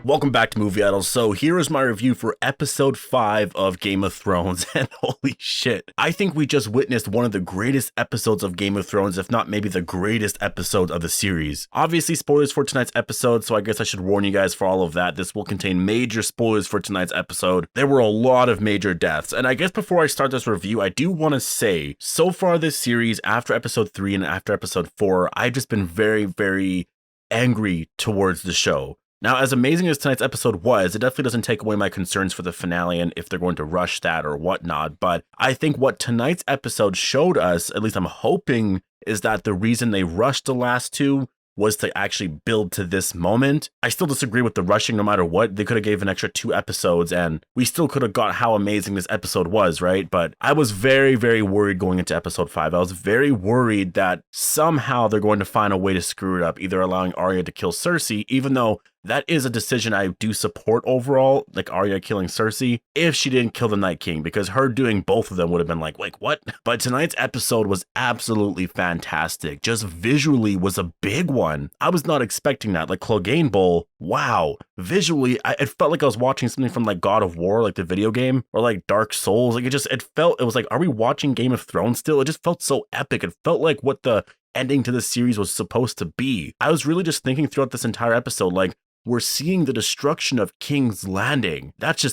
Welcome back to Movie Idol. So here is my review for episode 5 of Game of Thrones, and holy shit, I think we just witnessed one of the greatest episodes of Game of Thrones, if not maybe the greatest episode of the series. Obviously spoilers for tonight's episode, so I guess I should warn you guys for all of that. This will contain major spoilers for tonight's episode. There were a lot of major deaths, and I guess before I start this review, I do want to say, so far this series, after episode 3 and after episode 4, I've just been very angry towards the show. Now, as amazing as tonight's episode was, it definitely doesn't take away my concerns for the finale and if they're going to rush that or whatnot, but I think what tonight's episode showed us, at least I'm hoping, is that the reason they rushed the last two was to actually build to this moment. I still disagree with the rushing no matter what. They could have gave an extra 2 episodes and we still could have got how amazing this episode was, right? But I was very worried going into episode 5. I was very worried that somehow they're going to find a way to screw it up, either allowing Arya to kill Cersei, even though that is a decision I do support overall, like Arya killing Cersei, if she didn't kill the Night King, because her doing both of them would have been like, wait, what? But tonight's episode was absolutely fantastic. Just visually was a big one. I was not expecting that. Like Clegane Bowl, wow. Visually, it felt like I was watching something from like God of War, like the video game, or like Dark Souls. Like it was like, are we watching Game of Thrones still? It just felt so epic. It felt like what the ending to the series was supposed to be. I was really just thinking throughout this entire episode, like, we're seeing the destruction of King's Landing. That's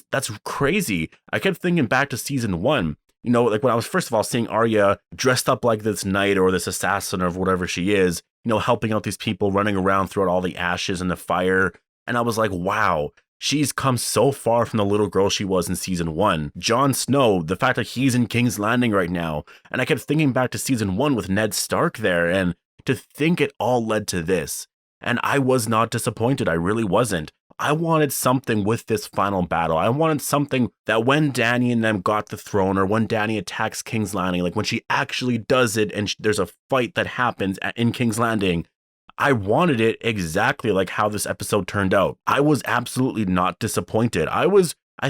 crazy. I kept thinking back to season 1. You know, like when I was first of all seeing Arya dressed up like this knight or this assassin or whatever she is, you know, helping out these people, running around throughout all the ashes and the fire. And I was like, wow, she's come so far from the little girl she was in season 1. Jon Snow, the fact that he's in King's Landing right now. And I kept thinking back to season 1 with Ned Stark there, and to think it all led to this. And I was not disappointed. I really wasn't. I wanted something with this final battle. I wanted something that when Dany and them got the throne, or when Dany attacks King's Landing, like when she actually does it and there's a fight that happens in King's Landing, I wanted it exactly like how this episode turned out. I was absolutely not disappointed. I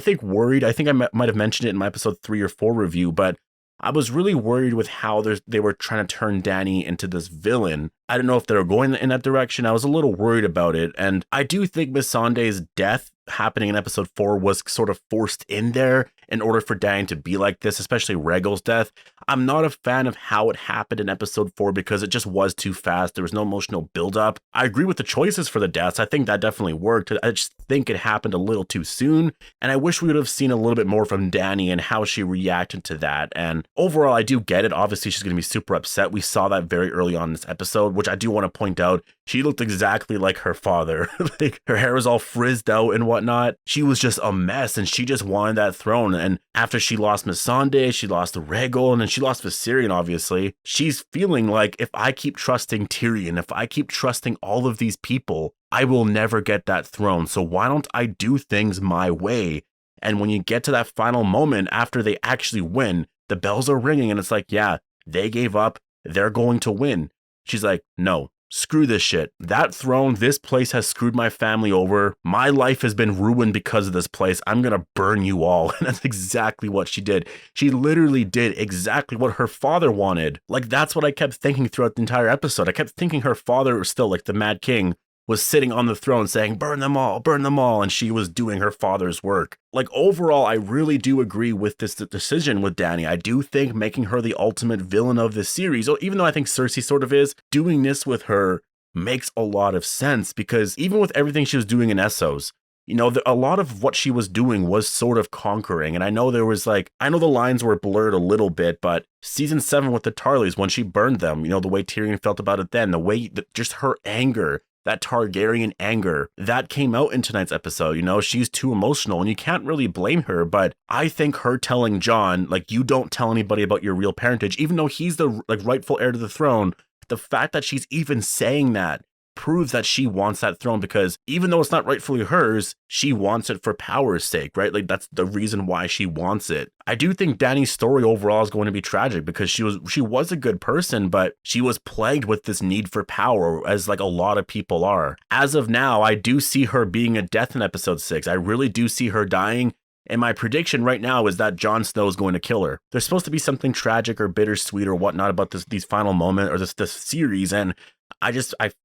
think, worried. I think I might have mentioned it in my episode 3 or 4 review, but I was really worried with how they were trying to turn Dany into this villain. I don't know if they were going in that direction. I was a little worried about it. And I do think Missandei's death happening in episode 4 was sort of forced in there in order for Dany to be like this, especially Rhaegal's death. I'm not a fan of how it happened in episode 4 because it just was too fast. There was no emotional buildup. I agree with the choices for the deaths. I think that definitely worked. I just think it happened a little too soon. And I wish we would have seen a little bit more from Dany and how she reacted to that. And overall, I do get it. Obviously, she's going to be super upset. We saw that very early on in this episode, which I do want to point out. She looked exactly like her father. Like her hair was all frizzed out and whatnot. She was just a mess and she just wanted that throne. And after she lost Missandei, she lost Rhaegal, and then she lost Viserion, obviously. She's feeling like, if I keep trusting Tyrion, if I keep trusting all of these people, I will never get that throne. So why don't I do things my way? And when you get to that final moment after they actually win, the bells are ringing and it's like, yeah, they gave up. They're going to win. She's like, no. Screw this shit. That throne, this place has screwed my family over. My life has been ruined because of this place. I'm gonna burn you all. And that's exactly what she did. She literally did exactly what her father wanted. Like, that's what I kept thinking throughout the entire episode. I kept thinking her father was still, like the Mad King, was sitting on the throne saying, burn them all, and she was doing her father's work. Like, overall, I really do agree with this decision with Dany. I do think making her the ultimate villain of this series, even though I think Cersei sort of is, doing this with her makes a lot of sense, because even with everything she was doing in Essos, you know, a lot of what she was doing was sort of conquering. And I know there was I know the lines were blurred a little bit, but season 7 with the Tarleys, when she burned them, you know, the way Tyrion felt about it then, the way that just her anger, that Targaryen anger, that came out in tonight's episode. You know, she's too emotional and you can't really blame her. But I think her telling Jon, like, you don't tell anybody about your real parentage, even though he's the rightful heir to the throne, the fact that she's even saying that proves that she wants that throne, because even though it's not rightfully hers, she wants it for power's sake, right? Like, that's the reason why she wants it. I do think Dany's story overall is going to be tragic, because she was a good person, but she was plagued with this need for power, as like a lot of people are. As of now, I do see her being a death in episode 6. I really do see her dying. And my prediction right now is that Jon Snow is going to kill her. There's supposed to be something tragic or bittersweet or whatnot about these final moment or this series, and I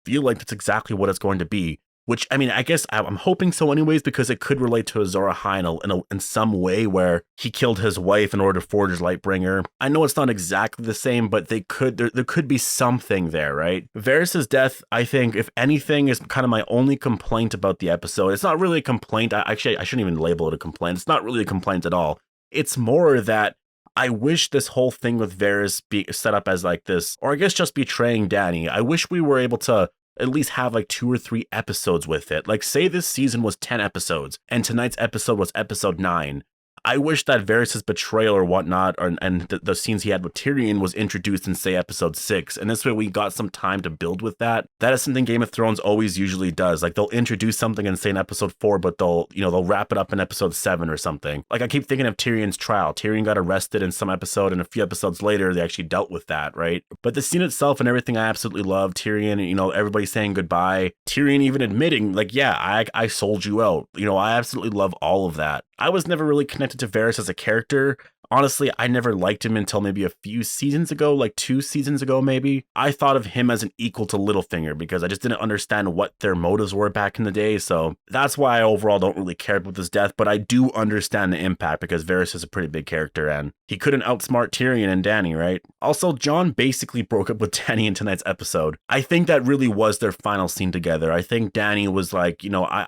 feel like that's exactly what it's going to be. which, I mean, I guess I'm hoping so anyways, because it could relate to Azor Ahai in some way where he killed his wife in order to forge his Lightbringer. I know it's not exactly the same, but there could be something there, right? Varys' death, I think, if anything, is kind of my only complaint about the episode. It's not really a complaint. I shouldn't even label it a complaint. It's not really a complaint at all. It's more that I wish this whole thing with Varys be set up as like this, or I guess just betraying Dany. I wish we were able to at least have like 2 or 3 episodes with it. Like, say this season was 10 episodes and tonight's episode was episode 9. I wish that Varys' betrayal or whatnot, and the scenes he had with Tyrion was introduced in, say, episode 6. And this way we got some time to build with that. That is something Game of Thrones always usually does. Like, they'll introduce something in, say, in episode 4, but they'll wrap it up in episode 7 or something. Like, I keep thinking of Tyrion's trial. Tyrion got arrested in some episode, and a few episodes later, they actually dealt with that, right? But the scene itself and everything I absolutely love. Tyrion, everybody saying goodbye. Tyrion even admitting, like, yeah, I sold you out. I absolutely love all of that. I was never really connected to Varys as a character. Honestly, I never liked him until maybe a few seasons ago, like 2 seasons ago, maybe. I thought of him as an equal to Littlefinger because I just didn't understand what their motives were back in the day. So that's why I overall don't really care about his death, but I do understand the impact because Varys is a pretty big character and he couldn't outsmart Tyrion and Dany, right? Also, Jon basically broke up with Dany in tonight's episode. I think that really was their final scene together. I think Dany was like,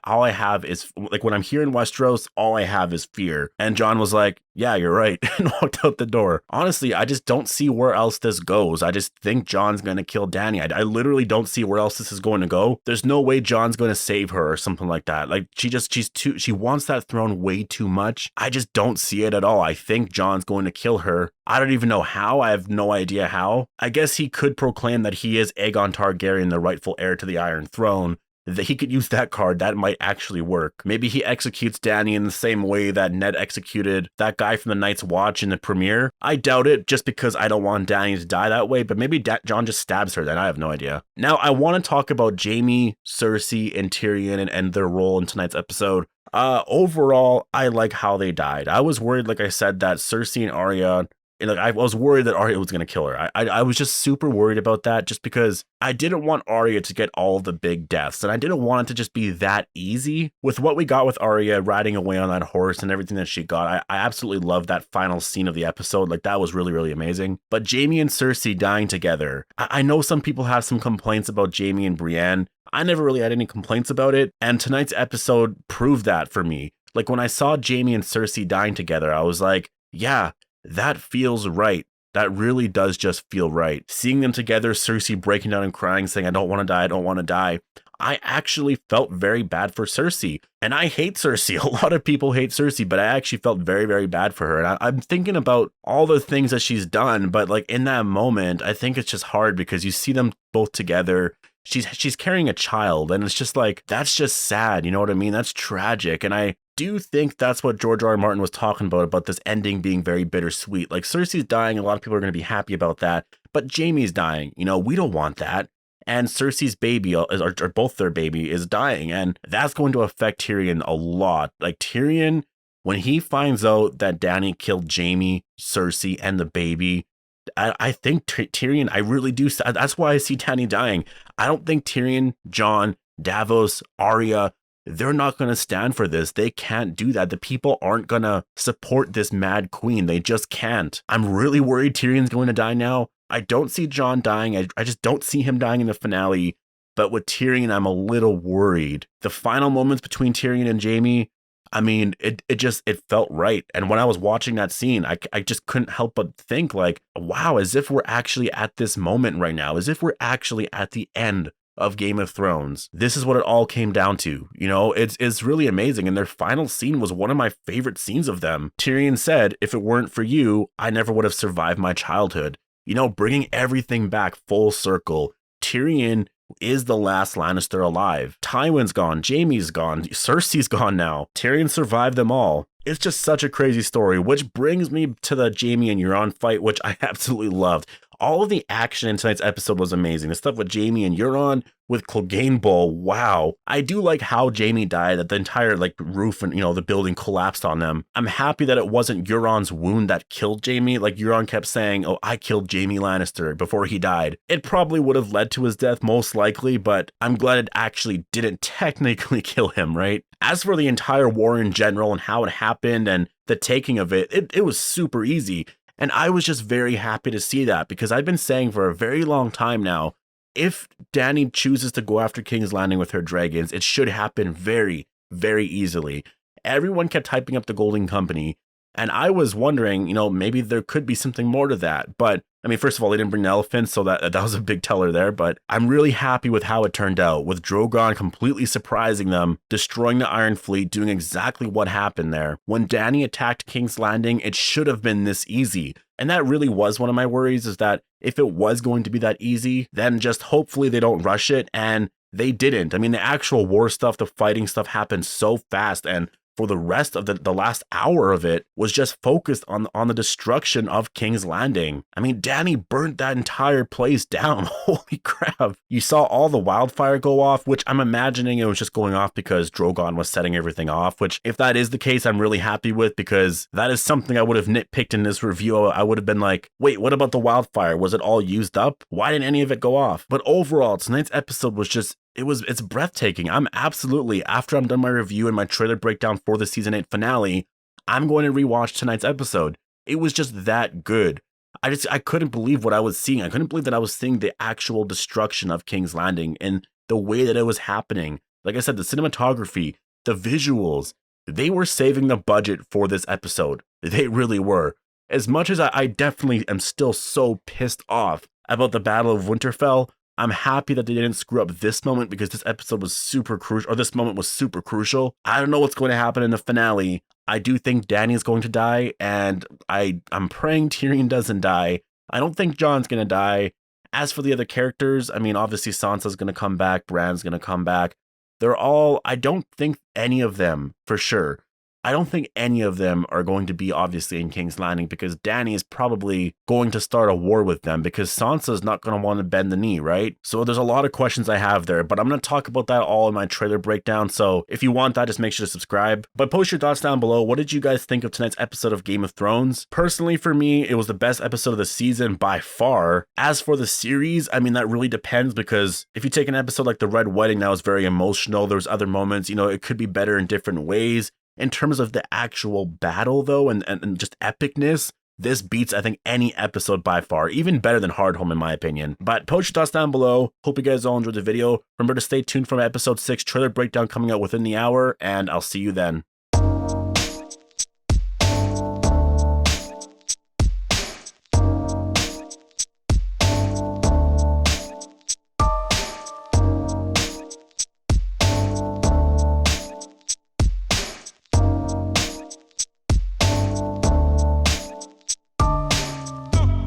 all I have is, like, when I'm here in Westeros, all I have is fear. And Jon was like, yeah, you're right, and walked out the door. Honestly, I just don't see where else this goes. I just think Jon's going to kill Dany. I literally don't see where else this is going to go. There's no way Jon's going to save her or something like that. Like, she wants that throne way too much. I just don't see it at all. I think Jon's going to kill her. I don't even know how. I have no idea how. I guess he could proclaim that he is Aegon Targaryen, the rightful heir to the Iron Throne. That he could use that card. That might actually work. Maybe he executes Dany in the same way that Ned executed that guy from the Night's Watch in the premiere. I doubt it, just because I don't want Dany to die that way, but maybe Jon just stabs her then. I have no idea. Now, I want to talk about Jaime, Cersei, and Tyrion and their role in tonight's episode. Overall, I like how they died. I was worried, like I said, that Cersei and Arya, I was worried that Arya was going to kill her. I was just super worried about that just because I didn't want Arya to get all the big deaths, and I didn't want it to just be that easy. With what we got with Arya riding away on that horse and everything that she got, I absolutely loved that final scene of the episode. Like, that was really, really amazing. But Jaime and Cersei dying together, I know some people have some complaints about Jaime and Brienne. I never really had any complaints about it, and tonight's episode proved that for me. Like, when I saw Jaime and Cersei dying together, I was like, yeah, that feels right. That really does just feel right. Seeing them together, Cersei breaking down and crying, saying, I don't want to die, I don't want to die. I actually felt very bad for Cersei. And I hate Cersei. A lot of people hate Cersei, but I actually felt very, very bad for her. And I'm thinking about all the things that she's done, but like in that moment, I think it's just hard because you see them both together. She's carrying a child, and it's just like, that's just sad. You know what I mean? That's tragic. And I do think that's what George R. R. Martin was talking about this ending being very bittersweet. Like, Cersei's dying, a lot of people are going to be happy about that, but Jaime's dying. We don't want that. And Cersei's baby, or both their baby, is dying, and that's going to affect Tyrion a lot. Like, Tyrion, when he finds out that Dany killed Jaime, Cersei, and the baby, I think Tyrion, I really do. That's why I see Dany dying. I don't think Tyrion, Jon, Davos, Arya, they're not going to stand for this. They can't do that. The people aren't going to support this mad queen. They just can't. I'm really worried Tyrion's going to die now. I don't see Jon dying. I just don't see him dying in the finale. But with Tyrion, I'm a little worried. The final moments between Tyrion and Jaime, I mean, it felt right. And when I was watching that scene, I just couldn't help but think like, wow, as if we're actually at this moment right now, as if we're actually at the end of Game of Thrones. This is what it all came down to. It's really amazing. And their final scene was one of my favorite scenes of them. Tyrion said, if it weren't for you, I never would have survived my childhood. Bringing everything back full circle. Tyrion is the last Lannister alive. Tywin's gone, Jaime's gone, Cersei's gone now. Tyrion survived them all. It's just such a crazy story, which brings me to the Jaime and Euron fight, which I absolutely loved. All of the action in tonight's episode was amazing. The stuff with Jaime and Euron, with Clegane Bowl, wow. I do like how Jaime died, that the entire like roof and the building collapsed on them. I'm happy that it wasn't Euron's wound that killed Jaime. Like Euron kept saying, oh, I killed Jaime Lannister before he died. It probably would have led to his death most likely, but I'm glad it actually didn't technically kill him, right? As for the entire war in general and how it happened and the taking of it was super easy. And I was just very happy to see that, because I've been saying for a very long time now, if Dany chooses to go after King's Landing with her dragons, it should happen very, very easily. Everyone kept hyping up the Golden Company, and I was wondering, maybe there could be something more to that. But I mean, first of all, they didn't bring the elephants, so that was a big teller there. But I'm really happy with how it turned out, with Drogon completely surprising them, destroying the Iron Fleet, doing exactly what happened there. When Dany attacked King's Landing, it should have been this easy. And that really was one of my worries, is that if it was going to be that easy, then just hopefully they don't rush it, and they didn't. I mean, the actual war stuff, the fighting stuff happened so fast, and for the rest of the last hour of it was just focused on the destruction of King's Landing. I mean, Dany burnt that entire place down. Holy crap. You saw all the wildfire go off, which I'm imagining it was just going off because Drogon was setting everything off, which if that is the case, I'm really happy with, because that is something I would have nitpicked in this review. I would have been like, wait, what about the wildfire? Was it all used up? Why didn't any of it go off? But overall, tonight's episode was just, it's breathtaking. I'm absolutely, after I'm done my review and my trailer breakdown for the season 8 finale, I'm going to rewatch tonight's episode. It was just that good. I couldn't believe what I was seeing. I couldn't believe that I was seeing the actual destruction of King's Landing and the way that it was happening. Like I said, the cinematography, the visuals, they were saving the budget for this episode. They really were. As much as I definitely am still so pissed off about the Battle of Winterfell, I'm happy that they didn't screw up this moment, because this episode was super crucial, or this moment was super crucial. I don't know what's going to happen in the finale. I do think Dany is going to die, and I'm praying Tyrion doesn't die. I don't think Jon's going to die. As for the other characters, I mean, obviously Sansa's going to come back, Bran's going to come back. I don't think any of them, for sure, I don't think any of them are going to be obviously in King's Landing, because Dany is probably going to start a war with them, because Sansa's not going to want to bend the knee, right? So there's a lot of questions I have there, but I'm going to talk about that all in my trailer breakdown. So if you want that, just make sure to subscribe. But post your thoughts down below. What did you guys think of tonight's episode of Game of Thrones? Personally, for me, it was the best episode of the season by far. As for the series, I mean, that really depends, because if you take an episode like The Red Wedding, that was very emotional. There's other moments, it could be better in different ways. In terms of the actual battle, though, and just epicness, this beats, I think, any episode by far, even better than Hardhome, in my opinion. But post your thoughts down below. Hope you guys all enjoyed the video. Remember to stay tuned for my episode 6 trailer breakdown coming out within the hour, and I'll see you then.